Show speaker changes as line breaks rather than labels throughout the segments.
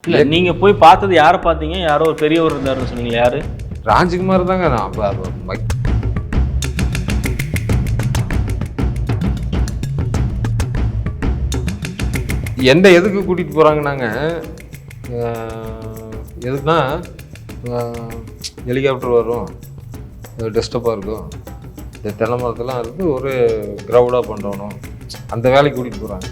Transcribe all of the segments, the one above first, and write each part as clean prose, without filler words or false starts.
இல்லை நீங்கள் போய் பார்த்தது யாரை பார்த்தீங்க? யாரோ ஒரு பெரியவர் இருந்தாருன்னு சொன்னீங்களா? யார்?
ராஜ்குமார் தாங்க. நான் என்ன எதுக்கு கூட்டிகிட்டு போகிறாங்கன்னாங்க, எதுக்குன்னா ஹெலிகாப்டர் வரும், டெஸ்டப்பாக இருக்கும், இந்த தென்னை மரத்தெல்லாம் இருந்து ஒரு க்ரௌடாக பண்ணுறணும், அந்த வேலைக்கு கூட்டிகிட்டு போகிறாங்க.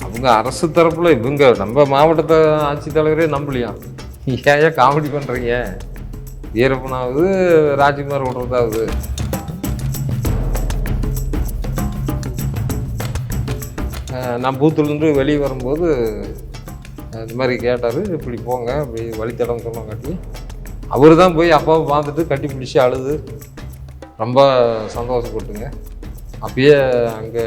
அவங்க அரசு தரப்பில் இவங்க நம்ம மாவட்டத்தை ஆட்சித்தலைவரே நம்பலையா, ஏன் காமெடி பண்ணுறீங்க, வீரப்பனாவது ராஜ்குமார் விடுறதாவது. நான் பூத்துலேருந்து வெளியே வரும்போது இந்த மாதிரி கேட்டார், இப்படி போங்க இப்படி வழித்தடம் சொன்னோம் காட்டி அவர் தான் போய் அப்பாவை பார்த்துட்டு கட்டி பிடிச்சி அழுது ரொம்ப சந்தோஷப்பட்டுங்க. அப்பயே அங்கே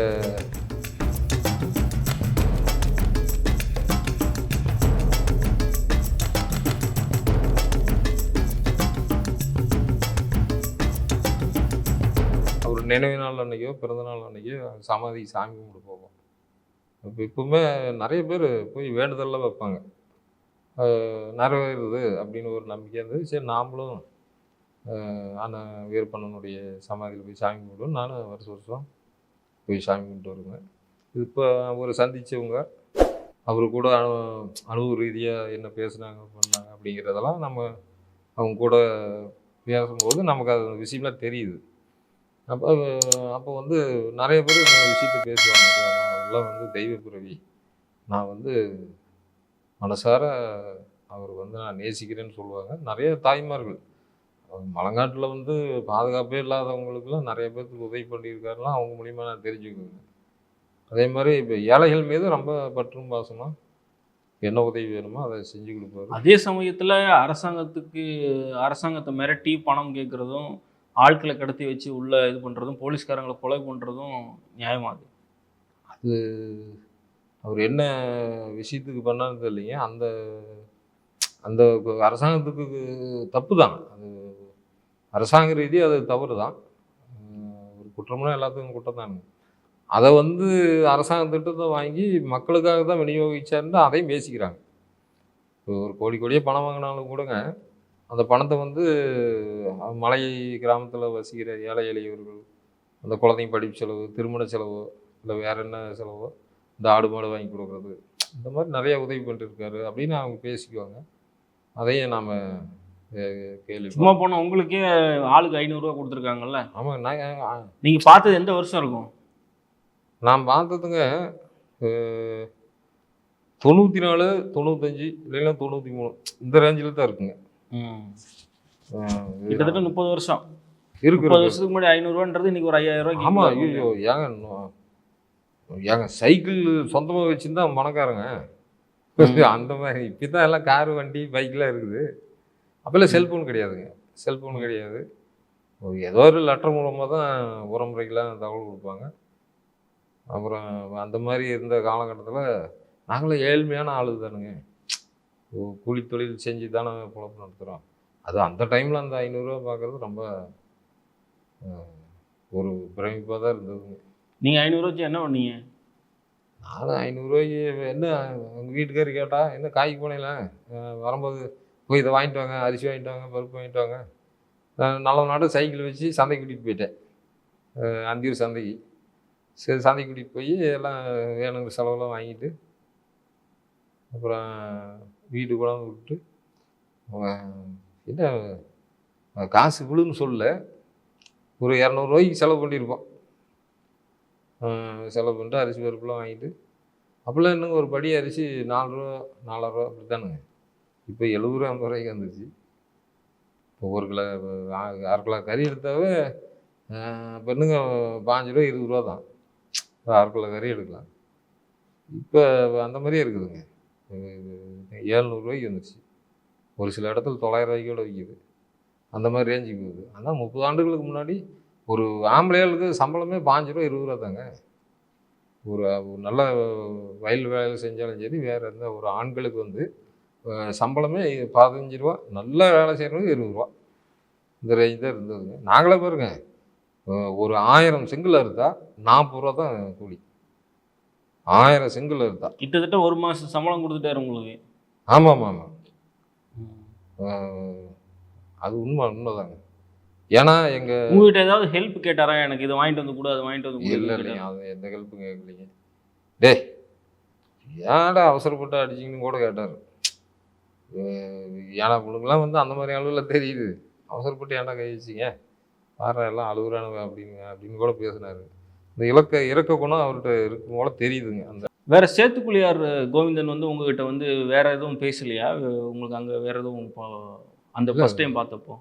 அவர் நினைவு நாள் அன்றைக்கோ பிறந்த நாள் அன்றைக்கோ சமாதி சாமி கும்பிட்டு போவோம். இப்போ இப்போவுமே நிறைய பேர் போய் வேண்டுதல்லாம் வைப்பாங்க, நிறைவேறுது அப்படின்னு ஒரு நம்பிக்கை இருந்தது. சரி நாமளும் ஆனால் வீரப்பண்ணனுடைய சமாதியில் போய் சாமி கும்பிடுவோம். நானும் வருஷம் போய் சாமி கும்பிட்டு வருவேன். இப்போ அவரை சந்தித்தவங்க அவர் கூட அனுபவ ரீதியாக என்ன பேசுனாங்க பண்ணாங்க அப்படிங்கிறதெல்லாம் நம்ம அவங்க கூட பேசும்போது நமக்கு அது விஷயம்லாம் தெரியுது. அப்போ வந்து நிறைய பேர் இந்த விஷயத்தை பேசுவாங்க, அதெல்லாம் வந்து தெய்வ பிறவி, நான் வந்து மனசார அவர் வந்து நான் நேசிக்கிறேன்னு சொல்லுவாங்க. நிறைய தாய்மார்கள் மலங்காட்டில் வந்து பாதுகாப்பே இல்லாதவங்களுக்குலாம் நிறைய பேருக்கு உதவி பண்ணியிருக்காருலாம் அவங்க மூலிமா நான் தெரிஞ்சுக்குவேங்க. அதே மாதிரி இப்போ ஏழைகள் மீது ரொம்ப பற்றும் பாசமாக என்ன உதவி வேணுமோ அதை செஞ்சு கொடுப்பாரு.
அதே சமயத்தில் அரசாங்கத்தை மிரட்டி பணம் கேட்குறதும், ஆட்களை கடத்தி வச்சு உள்ளே இது பண்ணுறதும், போலீஸ்காரங்களை கொலை பண்ணுறதும் நியாயமாகுது.
அது அவர் என்ன விஷயத்துக்கு பண்ணான்னு தெரியலைங்க. அந்த அந்த அரசாங்கத்துக்கு தப்பு தான், அது அரசாங்க ரீதி அது தவறு தான். ஒரு குற்றம்னா எல்லாத்துக்கும் குற்றம் தானுங்க. அதை வந்து அரசாங்க திட்டத்தை வாங்கி மக்களுக்காக தான் விநியோகிச்சாருன்னு அதையும் பேசிக்கிறாங்க. இப்போ ஒரு கோடியே பணம் வாங்கினாலும் கூடங்க, அந்த பணத்தை வந்து மலை கிராமத்தில் வசிக்கிற ஏழை எளியவர்கள், அந்த குழந்தைங்க படிப்பு செலவு, திருமண செலவோ, இல்லை வேற என்ன செலவோ, இந்த ஆடு மாடு வாங்கி கொடுக்குறது, இந்த மாதிரி நிறைய உதவி பண்ணிருக்காரு அப்படின்னு அவங்க பேசிக்குவாங்க. அதையும் நாம் கேள்வி.
சும்மா போனால் உங்களுக்கே ஆளுக்கு 500 ரூபா கொடுத்துருக்காங்கல்ல?
ஆமாம்.
நீங்கள் பார்த்தது எந்த வருஷம் இருக்கும்?
நான் பார்த்ததுங்க 94, 95 இல்லைன்னா 93 இந்த ரேஞ்சில் தான் இருக்குங்க.
கிட்டத்தட்ட 30 வருஷம்
இருக்கு.
30 வருஷத்துக்கு முன்னாடி 500 ரூபான்றது இன்னைக்கு ஒரு 5000 ரூபாய்க்கு.
ஆமாம். ஐயோ ஏங்க சைக்கிள் சொந்தமாக வச்சுருந்தா பணக்காரங்க. அந்த மாதிரி இப்போ தான் எல்லாம் காரு வண்டி பைக்கெலாம் இருக்குது. அப்போல்லாம் செல்ஃபோன் கிடையாதுங்க, செல்ஃபோன் கிடையாது. ஏதோ ஒரு லெட்டர் மூலமாக தான் உறமுறைக்கெலாம் தகவல் கொடுப்பாங்க. அப்புறம் அந்த மாதிரி இருந்த காலகட்டத்தில் நாங்களும் ஏழ்மையான ஆளு தானுங்க, கூலி தொழில் செஞ்சு தானே பொழப்பு நடத்துகிறோம். அது அந்த டைமில் அந்த 500 ரூபா பார்க்குறது ரொம்ப ஒரு பிரமிப்பாக தான் இருந்ததுங்க.
நீங்கள் 500 ரூபா வச்சு என்ன பண்ணீங்க?
நானும் 500 ரூபாய்க்கு என்ன, எங்கள் வீட்டுக்காரி கேட்டால் என்ன காய்க்கு போனேல வரும்போது போய் இதை வாங்கிட்டு வாங்க, அரிசி வாங்கிட்டு வாங்க, பருப்பு வாங்கிட்டு வாங்க. நல்ல நாடு சைக்கிள் வச்சு சந்தைக்கு கூட்டிகிட்டு போயிட்டேன், அந்தியூர் சந்தைக்கு. சரி சந்தைக்கு கூட்டிகிட்டு போய் எல்லாம் வேணுங்கிற செலவெல்லாம் வாங்கிட்டு அப்புறம் வீட்டுக்கு கொண்டாந்து விட்டு, என்ன காசு விழுன்னு சொல்ல ஒரு 200 ரூபாய்க்கு செலவு பண்ணியிருப்போம். செலவு பண்ணிட்டு அரிசி பருப்புலாம் வாங்கிட்டு, அப்போல்லாம் இன்னும் ஒரு படி அரிசி 4 ரூபா 4.5 ரூபா அப்படி தானுங்க. இப்போ 70 ரூபா 50 ரூபாய்க்கு வந்துச்சு. இப்போ 1 கிலோ 1/2 கிலோ கறி எடுத்தாவே இப்போ இன்னுங்க 5 ரூபா 20 ரூபா தான் 1/2 கிலோ கறி எடுக்கலாம். இப்போ அந்த மாதிரியே இருக்குதுங்க. 700 ரூபாய்க்கு வந்துடுச்சு. ஒரு சில இடத்துல 900 ரூபாய்க்கு கூட விற்கிது. அந்த மாதிரி ரேஞ்சுக்கு போகுது. ஆனால் 30 ஆண்டுகளுக்கு முன்னாடி ஒரு ஆம்பளைகளுக்கு சம்பளமே 5 ரூபா 20 ரூபா தாங்க. ஒரு நல்ல வயல் வேலை செஞ்சாலும் சரி, வேறு எந்த ஒரு ஆண்களுக்கு வந்து சம்பளமே 15 ரூபா, நல்ல வேலை செய்கிறவங்க 20 ரூபா. இந்த ரேஞ்ச் தான் இருந்ததுங்க. நாங்களே பாருங்க ஒரு 1000 செங்கல் அறுத்தா 40 ரூபா தான் கூலி. 1000 செங்கல் அறுத்தா.
கிட்டத்தட்ட 1 மாசம் சம்பளம் குடுத்துட்டாரு உங்களுக்கு.
ஆமாமாமா.
ம்.
அ அது உண்மைதாங்க. ஏன்னா எங்க
உங்ககிட்ட ஏதாவது ஹெல்ப் கேட்டாரா? எனக்கு இத வாங்கிட்டு வந்து குடு, அத வாங்கிட்டு வந்து
இல்ல
குடுன்னு
இல்லைங்க.
கேட்டாரா?
அது எந்த ஹெல்ப்பும் கேட்கலைங்க. டேய் ஏன்டா அவசரப்பட்டு அடிச்சீங்கன்னு கூட கேட்டாரு. அ ஏன்னா உனக்கெல்லாம் வந்து அந்த மாரி அளவுல தெரியுது. அவசரப்பட்டு ஏன்டா கை வச்சீங்க? பாருடா எல்லாம் அழுகுறானுங்க அப்படின்னு கூட பேசினாரு. இந்த இரக்க குணம் அவர்ட்ட இருக்கும் போல தெரியுதுங்க. அந்த
வேற சேத்துக்குழியார் கோவிந்தன் வந்து உங்ககிட்ட வந்து வேற எதுவும் பேசலையா? உங்களுக்கு அங்க வேற எதுவும் அந்த
இல்ல
ஃபர்ஸ்ட் டைம் பார்த்தப்போ?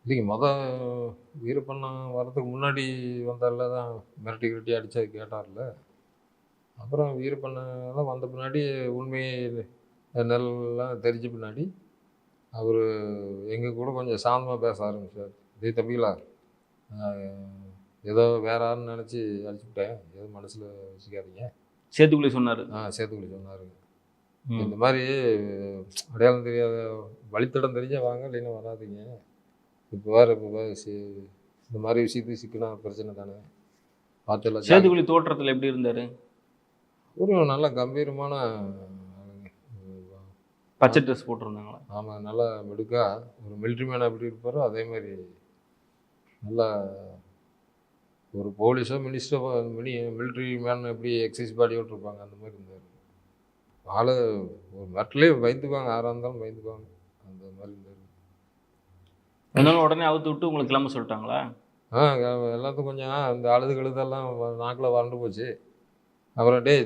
இல்லைங்க. வீரப்பண்ணன் வர்றதுக்கு முன்னாடி வந்தார்ல தான் மிரட்டி கிரட்டி அடிச்சு கேட்டார்ல. அப்புறம் வீரப்பண்ணன்லாம் வந்த பின்னாடி உண்மை நெல்லாம் தெரிஞ்ச பின்னாடி அவரு எங்க கூட கொஞ்சம் சாந்தமா பேச ஆரம்பிச்சாரு. "டேய் தம்பிகளா, அ ஏதோ வேற ஆள்ன்னு நெனச்சு அடிச்சுப்புட்டேன். எதுவும் மனசுல வச்சுக்காதீங்க."
சேத்துக்குழி சொன்னாரு.
சேத்துக்குழி சொன்னாருங்க.
ம்.
இந்த மாரி அடையாளம் தெரியாத வழித்தடம் தெரிஞ்சா வாங்க, இல்லைன்னா வராதீங்க. இப்ப வேற இந்த மாரி விஷயத்துக்கு சிக்கினா பிரச்சனை தானே. பார்த்து எல்லாம்
சேதுக்குழி தோற்றத்துல எப்படி இருந்தாரு?
ஒரு நல்ல கம்பீரமான ஆளுங்க.
பச்சை ட்ரெஸ் போட்டிருந்தாங்களா?
ஆமா. நல்லா மிடுக்கா ஒரு மிலிட்ரி மேன் எப்படி இருப்பாரோ, அதே மாரி நல்லா ஒரு போலீஸோ, மினிஸ்டரோ மிலிட்ரி மேன் எப்படி எக்சைஸ் பாடியோட இருப்பாங்க, அந்த மாரி இருந்தாரு. ஆளு ஒரு மிரட்டலே பயந்துக்குவாங்க. யாரா இருந்தாலும் பயந்துக்குவாங்க. அந்த மாரி இருந்தாரு.
அதனால உடனே அவுத்து விட்டு உங்களுக்கு கிளம்ப சொல்லிட்டாங்களா?
ஆ எல்லாத்துக்கும் கொஞ்சம் இந்த அழுதெல்லாம் நாக்குல வறண்டு போச்சு. அப்புறம் "டேய்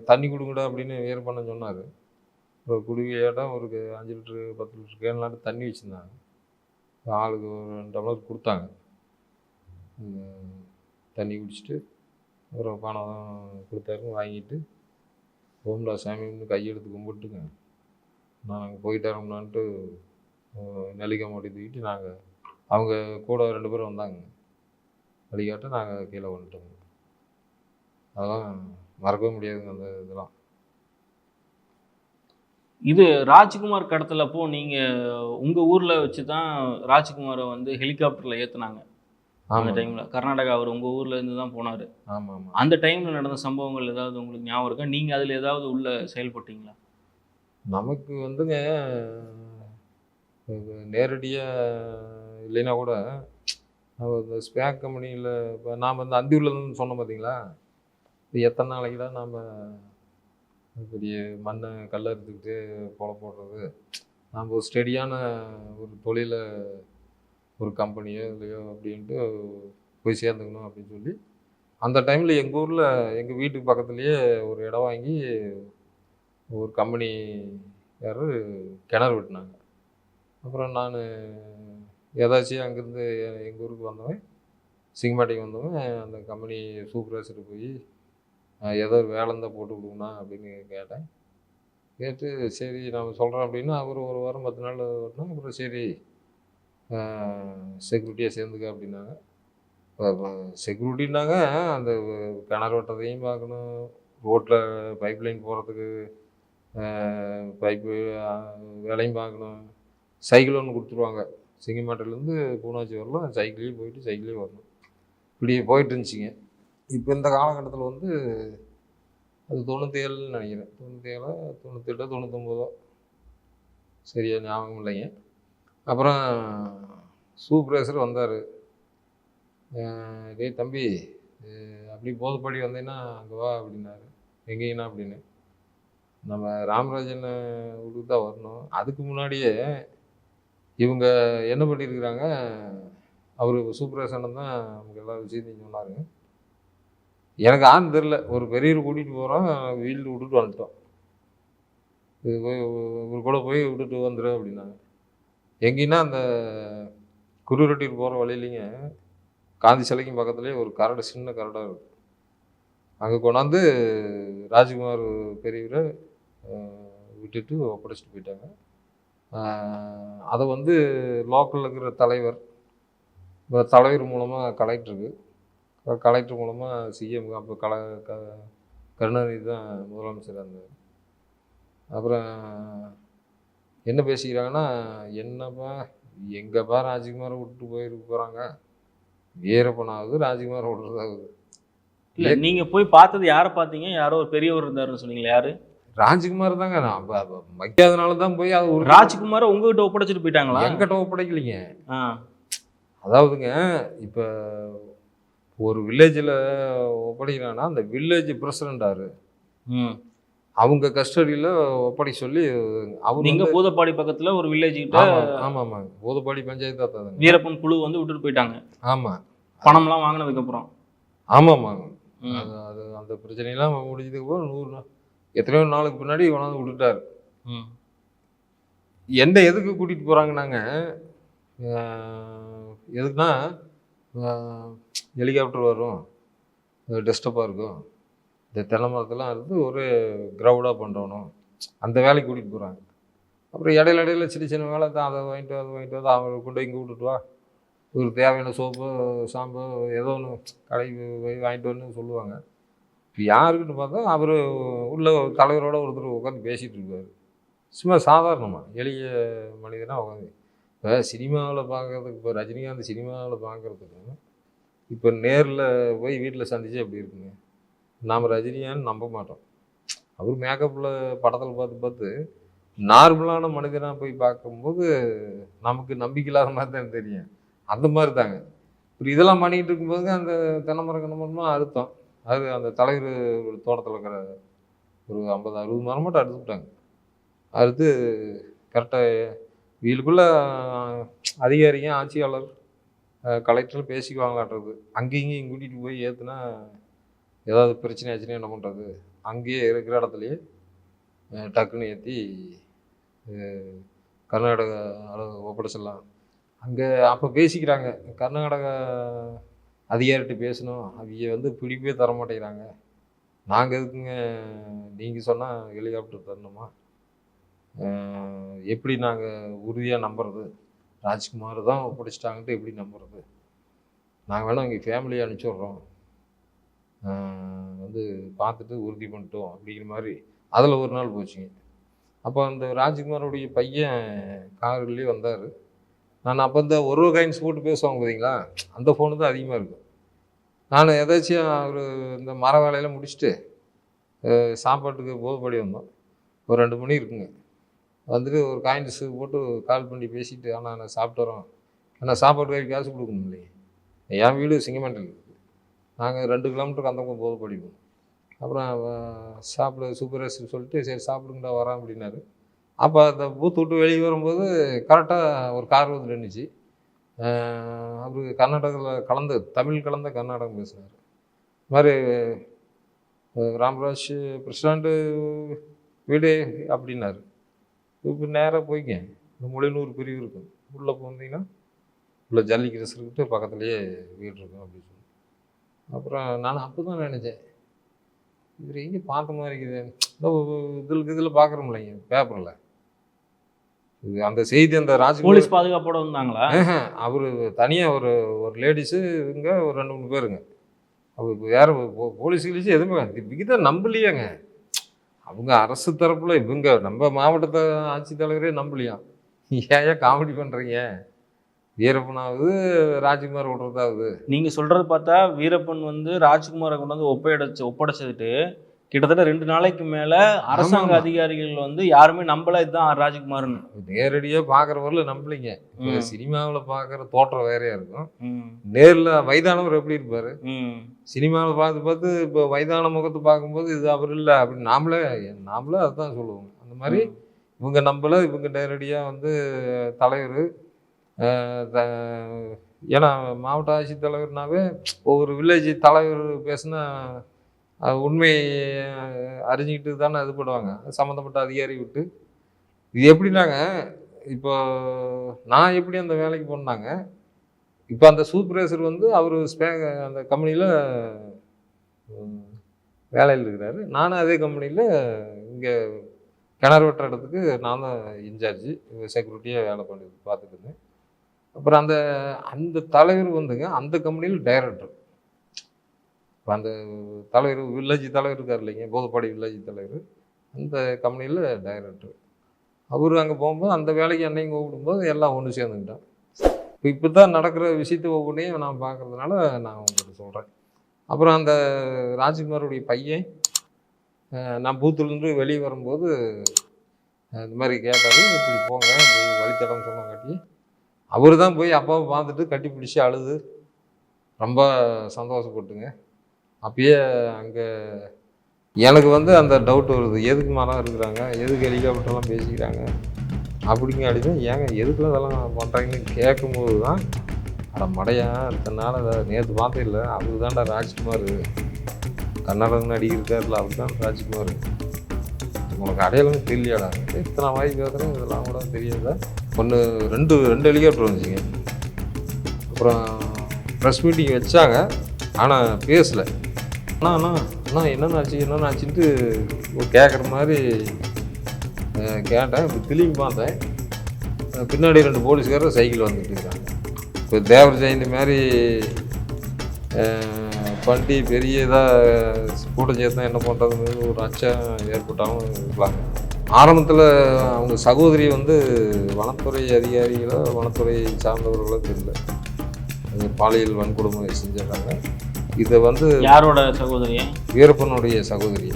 தண்ணி குடுங்கடா" அப்படின்னு வீரப்பண்ணன் சொன்னாரு. ஒரு குடுவையாட்டம் ஒரு 5 லிட்டரு, 10 லிட்டர் கேன்லாட்டம் தண்ணி வச்சிருந்தாங்க. ஆளுக்கு ஒரு 2 டம்ளர் குடுத்தாங்க. ம் தண்ணி குடிச்சிட்டு, அப்புறம் பணம் குடுத்தாரு. வாங்கிட்டு, "ஓம்டா சாமின்னு" கையெடுத்து கும்பிட்டுங்க, நாங்க போயிட்டாரோம்னான்ட்டு நெல்லிக்காய் மூட்டைய தூக்கிட்டு அவங்க கூட 2 பேரும் வந்தாங்க. வழிகாட்ட நாங்க கீழ வந்துட்டோங்க. அதெல்லாம் மறக்கவே முடியாதுங்க அந்த இதெல்லாம்.
இது ராஜ்குமார் கடத்தலப்போ நீங்க உங்க ஊர்ல வச்சு தான் ராஜ்குமார வந்து ஹெலிகாப்டர்ல ஏத்துனாங்க. அந்த
ஆமாங்க.
டைம்ல. கர்நாடகா அவரு உங்க ஊர்ல இருந்து தான் போனாரு.
ஆமாமா.
அந்த டைம்ல நடந்த சம்பவங்கள் ஏதாவது உங்களுக்கு ஞாபகம் இருக்கா? நீங்க அதுல ஏதாவது உள்ள செயல்பட்டீங்களா?
நமக்கு வந்துங்க நேரடியா இல்லைன்னா கூட, இந்த ஸ்பேக் கம்பெனியில இப்ப நாம இந்த அந்தியூர்ல இருந்துன்னு சொன்னோம் பார்த்தீங்களா? இது எத்தன நாளைக்குடா நாம பெரிய மண்ண கல்ல அறுத்துக்கிட்டு பொழப்பு ஓட்டுறது. நாம ஒரு ஸ்டெடியான ஒரு தொழில ஒரு கம்பெனியோ, இல்லையோ அப்படின்ட்டு போய் சேர்ந்துக்கணும் அப்படின்னு சொல்லி, அந்த டைம்ல எங்க ஊர்ல எங்க வீட்டுக்கு பக்கத்திலேயே ஒரு இடம் வாங்கி ஒரு கம்பெனிக்காரரு கிணறு வெட்டுனாங்க. அப்புறம் நானு எதாச்சும் அங்கேருந்து எங்க ஊருக்கு வந்தவன், சிங்கம்பாட்டைக்கு வந்தவன் அந்த கம்பெனி சூப்பர்வைசர்ட்ட போய், ஏதோ ஒரு வேலை இருந்தா போட்டு குடுங்கண்ணா அப்படின்னு கேட்டேன். கேட்டு சரி நான் சொல்றேன் அப்படின்னு அவரு 1 வாரம் 10 நாள் ஓட்டுனாங்க. அப்புறம் சரி அ செக்யூரிட்டியா சேர்ந்துக்க அப்படின்னாங்க. செக்யூரிட்டின்னாங்க அந்த கிணறு வெட்டுறதையும் பார்க்கணும், ரோட்ல பைப் லைன் போடுறதுக்கு பைப்பு வேலையும் பார்க்கணும். சைக்கிள் ஒண்ணு குடுத்துருவாங்க. சிங்கம்பேட்டையிலேருந்து பூனாச்சி வரலாம் சைக்கிள்லேயே போயிட்டு சைக்கிள்லேயே வரணும். இப்படி போயிட்டு இருந்துச்சுங்க. இப்ப இந்த காலகட்டத்தில வந்து அது 97ன்னு நெனைக்கிறேன். 97ஆ, 98ஆ, 99ஆ சரியா ஞாபகம் இல்லைங்க. அப்புறம் சூப்பர்வைசர் வந்தாரு. "டேய் தம்பி, அப்படி போதப்படி வந்தீன்னா அங்க வா" அப்படின்னாரு. "எங்கேங்கண்ணா?" அப்படின்னு. நம்ம ராமராஜன் ஊருக்கு தான் வரணும். அதுக்கு முன்னாடியே இவங்க என்ன பண்ணியிருக்கிறாங்க, அவரு சூப்பர்வைசர் அண்ணன் தான் நமக்கு எல்லா விஷயத்தையும் சொன்னாருங்க. எனக்கு ஆன்னு தெரியல. ஒரு பெரியவர கூட்டிட்டு போறோம், வீல்டு விட்டுட்டு வந்துட்டோம். இது போய் இவரு கூட போய் விட்டுட்டு வந்துரு அப்படின்னாங்க. எங்கேன்னா, அந்த குருவரட்டியூர் போற வழியிலங்க, காந்தி சிலைக்கும் பக்கத்திலேயே ஒரு கரடு, சின்ன கரடா இருக்கு. அங்க கொண்டாந்து ராஜ்குமார் பெரியவர அ விட்டுட்டு ஒப்படைச்சுட்டு போயிட்டாங்க. அ அத வந்து லோக்கல்ல இருக்கிற தலைவர், தலைவர் மூலமா கலெக்டருக்கு, கலெக்டர் மூலமா சிஎம்க்கு அப்போ க கருணாநிதி தான் முதலமைச்சரா இருந்தாரு. அப்புறம் என்ன பேசிக்கிறாங்கன்னா, "என்னப்பா எங்கப்பா ராஜ்குமாரை விட்டுட்டு போயிருக்கு போகிறாங்க. வீரப்பனாவது ராஜ்குமாரை விடுறதாவது.
இல்ல நீங்க போய் பார்த்தது யாரை பார்த்தீங்க? யாரோ ஒரு பெரியவர் இருந்தாருன்னு சொன்னீங்களே, யாரு?
ராஜ்குமார் தாங்க. நான் வைக்காதனால தான் போய் அதை ஒரு
ராஜ்குமார உங்ககிட்ட ஒப்படைச்சிட்டு போயிட்டாங்களா?
எங்கிட்ட ஒப்படைக்கலைங்க.
ஆ.
அதாவதுங்க, இப்போ ஒரு வில்லேஜில் ஒப்படைக்கிறாங்கன்னா அந்த வில்லேஜ் பிரசிடண்டாரு
ம்.
அவங்க கஸ்டடியில் ஒப்படைக்க சொல்லி அவர்
நீங்க
வந்து
பூதப்பாடி பக்கத்துல ஒரு வில்லேஜ் கிட்ட
ஆமாம் பூதப்பாடி பஞ்சாயத்து தாத்தாங்க.
வீரப்பன் குழு வந்து விட்டுட்டு போயிட்டாங்க.
ஆமாம்
பணம்லாம் வாங்கினதுக்கு அப்புறம்.
ஆமாம்மாங்க.
ம்.
அது அது அந்த பிரச்சனையெல்லாம் முடிஞ்சதுக்கு அப்புறம் 100 நாள் எத்தனையோ நாளுக்கு பின்னாடி கொண்டாந்து விட்டுட்டாரு.
ம்.
என்ன எதுக்கு கூட்டிகிட்டு போகிறாங்கன்னாங்க, எதுக்குன்னா ஹெலிகாப்டர் வரும், டெஸ்டப்பாக இருக்கும், இந்த தென்னை மரத்தெல்லாம் இருந்து ஒரு கிரவுடாக பண்ணுறணும், அந்த வேலைக்கு கூட்டிகிட்டு போகிறாங்க. அப்புறம் இடையில இடையில சின்ன சின்ன வேலை தான், அதை வாங்கிட்டு வந்து அவங்க கொண்டு போய் இங்கே விட்டுட்டு வா, ஒரு தேவையான சோப்பு ஷாம்பு ஏதோ ஒன்று கடைக்கு போய் வாங்கிட்டு வரணும்னு சொல்லுவாங்க. இப்போ யாருக்குன்னு பார்த்தா அவர் உள்ள தலைவரோட ஒருத்தர் உட்காந்து பேசிகிட்டு இருப்பார். சும்மா சாதாரணமாக எளிய மனிதனாக உட்காந்து. இப்போ சினிமாவில் பார்க்குறதுக்கு, இப்போ ரஜினிகாந்த் சினிமாவில் பார்க்குறதுக்கு இப்போ நேரில் போய் வீட்டில் சந்திச்சு எப்படி இருக்குங்க? நாம் ரஜினியான்னு நம்ப மாட்டோம். அவர் மேக்கப்பில் படத்தில் பார்த்து பார்த்து நார்மலான மனிதனாக போய் பார்க்கும்போது நமக்கு நம்பிக்கை இல்லாத மாதிரி தான் தெரியும். அந்த மாதிரி தாங்க. இப்படி இதெல்லாம் பண்ணிக்கிட்டு இருக்கும்போது அந்த தென்னை மரமாக அறுத்தோம். அது அந்த தலைவர் ஒரு தோட்டத்தில் இருக்கிற ஒரு 50-60 மரம் மட்டும் அறுத்து விட்டாங்க. அறுத்து கரெக்டாக வீலுக்குள்ளே அதிகாரிங்க, ஆட்சியாளர், கலெக்டர் பேசிக்குவாங்களாட்டுறது. அங்கேயும் இங்கேயும் கூட்டிகிட்டு போய் ஏற்றுனா ஏதாவது பிரச்சனை ஆச்சுன்னா என்ன பண்ணுறது? அங்கேயே இருக்கிற இடத்துலையே டக்குன்னு ஏற்றி கர்நாடக ஒப்படைச்சிடலாம். அங்கே அப்போ பேசிக்கிறாங்க, கர்நாடகா அதிகாரிகிட்ட பேசணும், அவங்க வந்து பிடிப்பே தர மாட்டேங்கிறாங்க. நாங்கள் எதுக்குங்க நீங்கள் சொன்னால் ஹெலிகாப்டர் தரணுமா? எப்படி நாங்கள் உறுதியாக நம்புறது? ராஜ்குமார் தான் ஒப்படைச்சிட்டாங்கன்ட்டு எப்படி நம்புறது? நாங்கள் வேணால் எங்கள் ஃபேமிலியை அனுப்பிச்சி விட்றோம், வந்து பார்த்துட்டு உறுதி பண்ணிட்டோம் அப்படிங்கிற மாதிரி. அதில் ஒரு நாள் போச்சுங்க. அப்போ அந்த ராஜ்குமாரோடைய பையன் கார்லேயே வந்தார். நான் அப்போ இந்த ஒரு காயின்ஸ் போட்டு பேசுவாங்க பார்த்தீங்களா, அந்த ஃபோனு தான் அதிகமாக இருக்கும். நான் ஏதாச்சும் அவர் இந்த மர வேலையெல்லாம் முடிச்சுட்டு சாப்பாட்டுக்கு போதப்படி வந்தோம். ஒரு 2 மணி இருக்குங்க. வந்துட்டு ஒரு காயின்ஸு போட்டு கால் பண்ணி பேசிட்டு, ஆனால் நான் சாப்பிட்டு வரோம், ஆனால் சாப்பாட்டுக்கு காசு கொடுக்கணும் இல்லைங்க. என் வீடு சிங்கமண்டல் இருக்குது. நாங்கள் 2 கிலோமீட்டருக்கு அந்த பக்கம் போதப்படி போகணும். அப்புறம் சாப்பிட சூப்பர்வைசர் சொல்லிட்டு சரி சாப்பிடுங்கடா வரான் அப்படின்னாரு. அப்போ அந்த பூத்து விட்டு வெளியே வரும்போது கரெக்டாக ஒரு கார் வந்து நின்றுச்சு. அவர் கர்நாடகாவில் தமிழ் கலந்த கர்நாடகம் பேசுனார். இது மாதிரி ராம்ராஜ் பிரசிடண்ட்டு வீடு அப்படின்னாரு. இப்போ நேராக போய்க்க, இந்த மொழினூர் பிரிவு இருக்கும், உள்ளே போனீங்கன்னா உள்ள ஜல்லி கிரசர்கிட்ட பக்கத்துலேயே வீடு இருக்கும் அப்படின்னு சொல்லி. அப்புறம் நான் அப்போ தான் நினச்சேன், இவர் எங்கே பார்த்த மாதிரி இருக்குது, இதில் பார்க்குறோம் இல்லைங்க பேப்பரில். இது அந்த செய்தி அந்த
போலீஸ் பாதுகாப்போட வந்தாங்களா?
அவர் தனியாக ஒரு லேடிஸு இவங்க ஒரு 2-3 பேருங்க. அவர் வேறு போலீஸ் கிலீஸ் எதுவுமே இவங்க நம்பலையாங்க. அவங்க அரசு தரப்பில் இவங்க நம்ம மாவட்டத்தை ஆட்சித்தலைவரே நம்பலையாம். ஏன் காமெடி பண்ணுறீங்க? வீரப்பனாவது ராஜ்குமார் விடுறதாவது.
நீங்கள் சொல்கிறது பார்த்தா வீரப்பன் வந்து ராஜ்குமாரை கொண்டு வந்து ஒப்படைச்சதுட்டு கிட்டத்தட்ட 2 நாளைக்கு மேலே அரசாங்க அதிகாரிகள் வந்து யாருமே நம்பல இதுதான் ராஜ்குமார்னு.
நேரடியாக பார்க்குறவரில் நம்பலைங்க. இப்போ சினிமாவில் பார்க்குற தோற்றம் வேறையா இருக்கும், நேரில் வயதானவர் எப்படி இருப்பார்? சினிமாவில் பார்த்து இப்போ வயதான முகத்தை பார்க்கும்போது இது அவர் இல்லை அப்படின்னு நாமளே அதுதான் சொல்லுவோங்க. அந்த மாதிரி இவங்க நம்பலை. இவங்க நேரடியாக வந்து தலைவர், ஏன்னா மாவட்ட ஆட்சித்தலைவர்னாவே ஒவ்வொரு வில்லேஜ் தலைவர் பேசுனா உண்மை அறிஞ்சிக்கிட்டு தானே இது பண்ணுவாங்க, சம்மந்தப்பட்ட அதிகாரி விட்டு. இது எப்படின்னாங்க, இப்போ நான் எப்படி அந்த வேலைக்கு போனாங்க, இப்போ அந்த சூப்பர்வைசர் வந்து அவர் அந்த கம்பெனியில் வேலையில் இருக்கிறாரு. நானும் அதே கம்பெனியில் இங்கே கிணறு வெட்டுற இடத்துக்கு நான் தான் இன்சார்ஜு, செக்யூரிட்டியாக வேலை பண்ணி பார்த்துட்டு இருந்தேன். அப்புறம் அந்த தலைவர் வந்துங்க அந்த கம்பெனியில் டைரக்டர். இப்போ அந்த தலைவர் வில்லேஜ் தலைவர் இருக்கார் இல்லைங்க, போதப்பாடி வில்லேஜ் தலைவர், அந்த கம்பெனியில் டைரக்டர். அவர் அங்கே போகும்போது அந்த வேலைக்கு என்னையும் கூப்பிடும்போது எல்லாம் ஒன்று சேர்ந்துக்கிட்டோம். இப்போ தான் நடக்கிற விஷயத்தை ஒவ்வொன்றையும் நான் பார்க்கறதுனால நான் உங்களுக்கு சொல்கிறேன். அப்புறம் அந்த ராஜ்குமாருடைய பையன் நான் பூத்துலேருந்து வெளியே வரும்போது இந்த மாதிரி கேட்டார், இப்படி போங்க போய் வழித்தடம் சொன்னங்காட்டி அவர் தான் போய் அப்பாவை பார்த்துட்டு கட்டி பிடிச்சி அழுது ரொம்ப சந்தோஷப்பட்டுங்க. அப்பயே அங்கே எனக்கு வந்து அந்த டவுட் வருது, எதுக்கு மரம் இருக்கிறாங்க, எதுக்கு ஹெலிகாப்டர்லாம் பேசிக்கிறாங்க அப்படிங்காடி தான் ஏங்க எதுக்குலாம் இதெல்லாம் பண்ணுறாங்கன்னு கேட்கும்போது தான் அட மடையா இத்தனால நேற்று பார்த்தே இல்லை, அவரு தான்டா ராஜ்குமார், கன்னடம் நடிகர் இருக்கார்ல, அவர் தான் ராஜ்குமார், உங்களுக்கு அடையாளமே தெரியலையாடா, இத்தனை வாய் பேசுகிறேன் இதெல்லாம் கூட தெரியாதா. ரெண்டு ஹெலிகாப்டர் வந்துச்சுங்க. அப்புறம் ப்ரெஸ் மீட்டிங் வச்சாங்க, ஆனால் பேசலை. அண்ணா என்னென்ன ஆச்சுன்ட்டு கேட்குற மாதிரி கேட்டேன். இப்போ திரும்பி பார்த்தேன், பின்னாடி 2 போலீஸ்காரர் சைக்கிள் வந்துட்டு இருக்காங்க. இப்போ தேவர் ஜெயந்தி மாதிரி வண்டி பெரிய இதாக கூட்டம் சேர்த்தா என்ன பண்ணுறதுன்னு ஒரு அச்சம் ஏற்பட்டாலும் இருக்கலாங்க. ஆரம்பத்தில் அவங்க சகோதரி வந்து வனத்துறை அதிகாரிகளோ வனத்துறை சார்ந்தவர்களோ தெரியல, பாலியல் வன்கொடுமை செஞ்சிடறாங்க. இதை வந்து
யாரோட சகோதரி?
வீரப்பனுடைய சகோதரி.